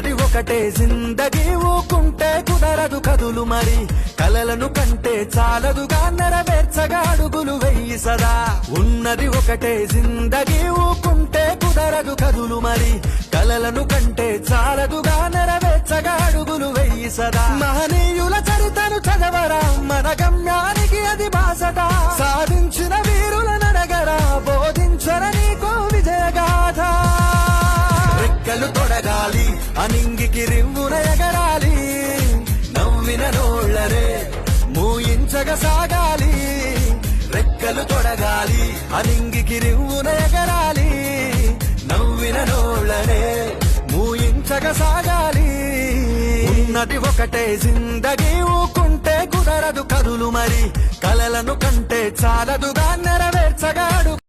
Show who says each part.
Speaker 1: ఉన్నది ఒకటే జిందగీ ఊకుంటే కుదరదు కదులు మరి కలలను కంటే చాలదుగా నెరవేర్చగా అడుగులు వెయ్యి సదా ఉన్నది ఒకటే జిందగీ ఊకుంటే కుదరదు కదులు మరి కలలను కంటే చాలదుగా నెరవేర్చగా అడుగులు వెయ్యి సదా మహనీయుల చరితను చదవరా మన గమ్యానికి అది బాసట సాధించిన వీరుల నడగరా బోధించర నీకో విజయగాథ రెక్కలు తొడగాలి అనింగికి రివ్వున ఎగరాలి నవ్విన నోళ్ళరే మూయించగా సాగాలి రెక్కలు తొడగాలి అనింగికి రివ్వున ఎగరాలి నవ్విన నోళ్ళరే మూయించగా సాగాలి ఉన్నది ఒకటే జిందగీ ఊకుంటే కుదరదు కదులు మరి కలలను కంటే చాలదుగా నెరవేర్చగాడు